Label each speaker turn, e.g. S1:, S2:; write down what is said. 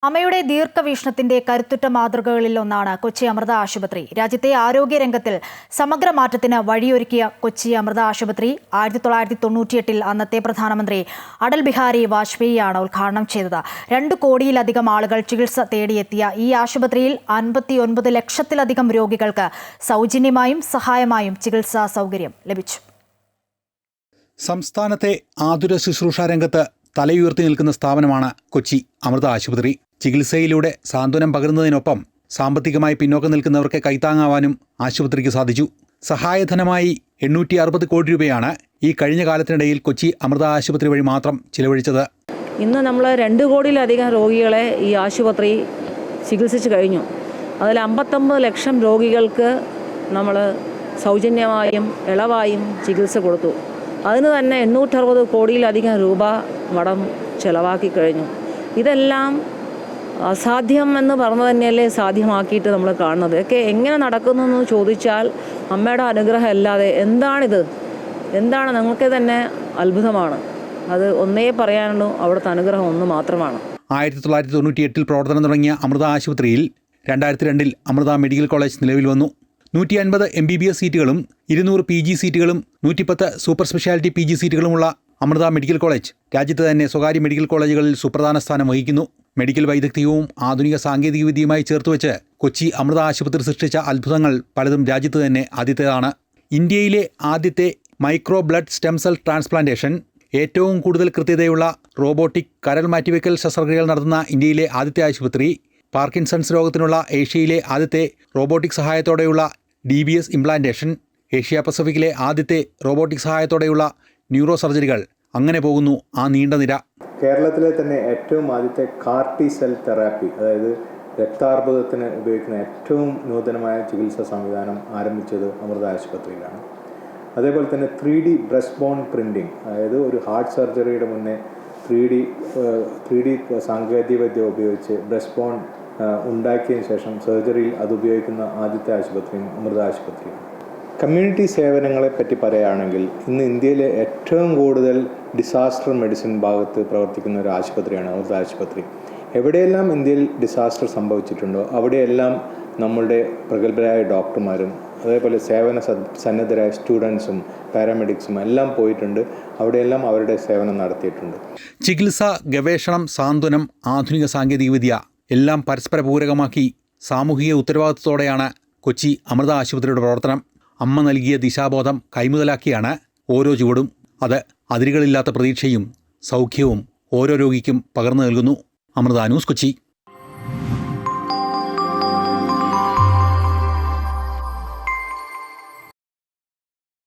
S1: അമ്മയുടെ ദീർഘവീക്ഷണത്തിന്റെ കരുത്തുറ്റ മാതൃകകളിൽ ഒന്നാണ് കൊച്ചി അമൃത ആശുപത്രി. രാജ്യത്തെ ആരോഗ്യരംഗത്തിൽ സമഗ്ര മാറ്റത്തിന് വഴിയൊരുക്കിയ കൊച്ചി അമൃത ആശുപത്രി 1998 അന്നത്തെ പ്രധാനമന്ത്രി അടൽ ബിഹാരി വാജ്പേയിയാണ് ഉദ്ഘാടനം ചെയ്തത്. 2 കോടിയിലധികം ആളുകൾ ചികിത്സ തേടിയെത്തിയ ഈ ആശുപത്രിയിൽ 59 ലക്ഷത്തിലധികം രോഗികൾക്ക് സൗജന്യമായും സഹായമായും ചികിത്സാ സൗകര്യം ലഭിച്ചു.
S2: സംസ്ഥാനത്തെ ആതുര ശുശ്രൂഷ രംഗത്ത് തലയുയർത്തി നിൽക്കുന്ന സ്ഥാപനമാണ് കൊച്ചി അമൃത ആശുപത്രി. ചികിത്സയിലൂടെ സാന്ത്വനം പകരുന്നതിനൊപ്പം സാമ്പത്തികമായി പിന്നോക്കം നിൽക്കുന്നവർക്ക് കൈത്താങ്ങാവാനും ആശുപത്രിക്ക് സാധിച്ചു. സഹായധനമായി 860 കോടി രൂപയാണ് ഈ കഴിഞ്ഞ കാലത്തിനിടയിൽ കൊച്ചി അമൃത ആശുപത്രി വഴി മാത്രം ചിലവഴിച്ചത്.
S3: ഇന്ന് നമ്മൾ 2 കോടിയിലധികം രോഗികളെ ഈ ആശുപത്രി ചികിത്സിച്ച് കഴിഞ്ഞു. അതിൽ 59 ലക്ഷം രോഗികൾക്ക് നമ്മൾ സൗജന്യമായും ഇളവായും ചികിത്സ കൊടുത്തു. അതിന് തന്നെ 860 കോടിയിലധികം രൂപ കടം ചിലവാക്കി കഴിഞ്ഞു. ഇതെല്ലാം അസാധ്യം എന്ന് പറഞ്ഞു തന്നെയല്ലേ സാധ്യമാക്കിയിട്ട് നമ്മൾ കാണുന്നത്. ഒക്കെ എങ്ങനെ നടക്കുന്നു എന്ന് ചോദിച്ചാൽ അമ്മയുടെ അനുഗ്രഹം അല്ലാതെ എന്താണ് നിങ്ങൾക്ക് തന്നെ അത്ഭുതമാണ്. അത് ഒന്നേ പറയാനുള്ളൂ, അവിടുത്തെ അനുഗ്രഹം ഒന്ന് മാത്രമാണ്.
S2: 1998 പ്രവർത്തനം തുടങ്ങിയ അമൃത ആശുപത്രിയിൽ 2002 അമൃത മെഡിക്കൽ കോളേജ് നിലവിൽ വന്നു. 150 MBBS സീറ്റുകളും 200 PG സീറ്റുകളും 110 സൂപ്പർ സ്പെഷ്യാലിറ്റി PG സീറ്റുകളുമുള്ള അമൃത മെഡിക്കൽ കോളേജ് രാജ്യത്ത് തന്നെ സ്വകാര്യ മെഡിക്കൽ കോളേജുകളിൽ സുപ്രധാന സ്ഥാനം വഹിക്കുന്നു. മെഡിക്കൽ വൈദഗ്ധ്യവും ആധുനിക സാങ്കേതികവിദ്യയുമായി ചേർത്തുവെച്ച് കൊച്ചി അമൃത ആശുപത്രി സൃഷ്ടിച്ച അത്ഭുതങ്ങൾ പലതും രാജ്യത്ത് തന്നെ ആദ്യത്തേതാണ്. ഇന്ത്യയിലെ ആദ്യത്തെ micro blood stem cell transplantation, ഏറ്റവും കൂടുതൽ കൃത്യതയുള്ള റോബോട്ടിക് കരൾ മാറ്റിവെക്കൽ ശസ്ത്രക്രിയകൾ നടത്തുന്ന ഇന്ത്യയിലെ ആദ്യത്തെ ആശുപത്രി, പാർക്കിൻസൺസ് രോഗത്തിനുള്ള ഏഷ്യയിലെ ആദ്യത്തെ റോബോട്ടിക് സഹായത്തോടെയുള്ള DBS ഇംപ്ലാന്റേഷൻ, ഏഷ്യ പസഫിക്കിലെ ആദ്യത്തെ റോബോട്ടിക് സഹായത്തോടെയുള്ള ന്യൂറോ സർജറികൾ, അങ്ങനെ പോകുന്നു ആ നീണ്ട നിര.
S4: കേരളത്തിലെ തന്നെ ഏറ്റവും ആദ്യത്തെ CAR-T സെൽ തെറാപ്പി, അതായത് രക്താർബുദത്തിന് ഉപയോഗിക്കുന്ന ഏറ്റവും നൂതനമായ ചികിത്സാ സംവിധാനം ആരംഭിച്ചത് അമൃത ആശുപത്രിയിലാണ്. അതേപോലെ തന്നെ 3D ബ്രസ്റ്റ് ബോൺ പ്രിൻറ്റിങ്, അതായത് ഒരു ഹാർട്ട് സർജറിയുടെ മുന്നേ 3D സാങ്കേതികവിദ്യ ഉപയോഗിച്ച് ബ്രസ്റ്റ് ബോൺ ഉണ്ടാക്കിയതിന് ശേഷം സർജറിയിൽ അത് ഉപയോഗിക്കുന്ന ആദ്യത്തെ ആശുപത്രിയും അമൃത ആശുപത്രിയും. കമ്മ്യൂണിറ്റി സേവനങ്ങളെ പറ്റി പറയുകയാണെങ്കിൽ ഇന്ന് ഇന്ത്യയിലെ ഏറ്റവും കൂടുതൽ ഡിസാസ്റ്റർ മെഡിസിൻ ഭാഗത്ത് പ്രവർത്തിക്കുന്ന ഒരു ആശുപത്രിയാണ് അമൃത ആശുപത്രി. എവിടെയെല്ലാം ഇന്ത്യയിൽ ഡിസാസ്റ്റർ സംഭവിച്ചിട്ടുണ്ടോ അവിടെയെല്ലാം നമ്മളുടെ പ്രഗത്ഭരായ ഡോക്ടർമാരും അതേപോലെ സേവന സന്നദ്ധരായ സ്റ്റുഡൻസും പാരാമെഡിക്സും എല്ലാം പോയിട്ടുണ്ട്. അവിടെയെല്ലാം അവരുടെ സേവനം നടത്തിയിട്ടുണ്ട്.
S2: ചികിത്സ, ഗവേഷണം, സാന്ത്വനം, ആധുനിക സാങ്കേതികവിദ്യ എല്ലാം പരസ്പര പൂരകമാക്കി സാമൂഹിക ഉത്തരവാദിത്വത്തോടെയാണ് കൊച്ചി അമൃത ആശുപത്രിയുടെ പ്രവർത്തനം. അമ്മ നൽകിയ ദിശാബോധം കൈമുതലാക്കിയാണ് ഓരോ ചുവടും. അത് അതിരുകളില്ലാത്ത പ്രതീക്ഷയും സൗഖ്യവും ഓരോ രോഗിക്കും പകർന്നു നൽകുന്നു. അമൃത ന്യൂസ്, കൊച്ചി.